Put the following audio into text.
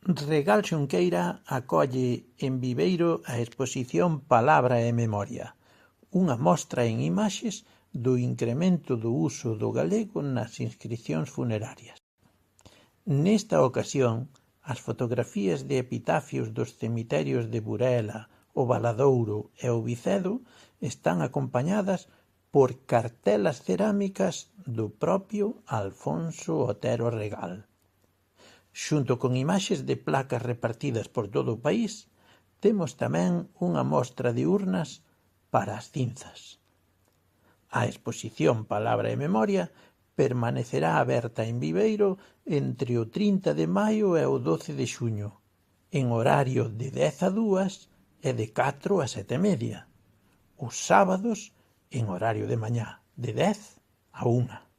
Regal Xunqueira acolle en Viveiro a exposición Palabra e Memoria, unha mostra en imaxes do incremento do uso do galego nas inscricións funerarias. Nesta ocasión, as fotografías de epitafios dos cemiterios de Burela, o Valadouro e o Vicedo están acompañadas por cartelas cerámicas do propio Alfonso Otero Regal. Xunto con imaxes de placas repartidas por todo o país, temos tamén unha mostra de urnas para as cinzas. A exposición Palabra e Memoria permanecerá aberta en Viveiro entre o 30 de maio e o 12 de xuño, en horario de 10 a 2 e de 4 a 7:30. Os sábados, en horario de mañá, de 10 a 1.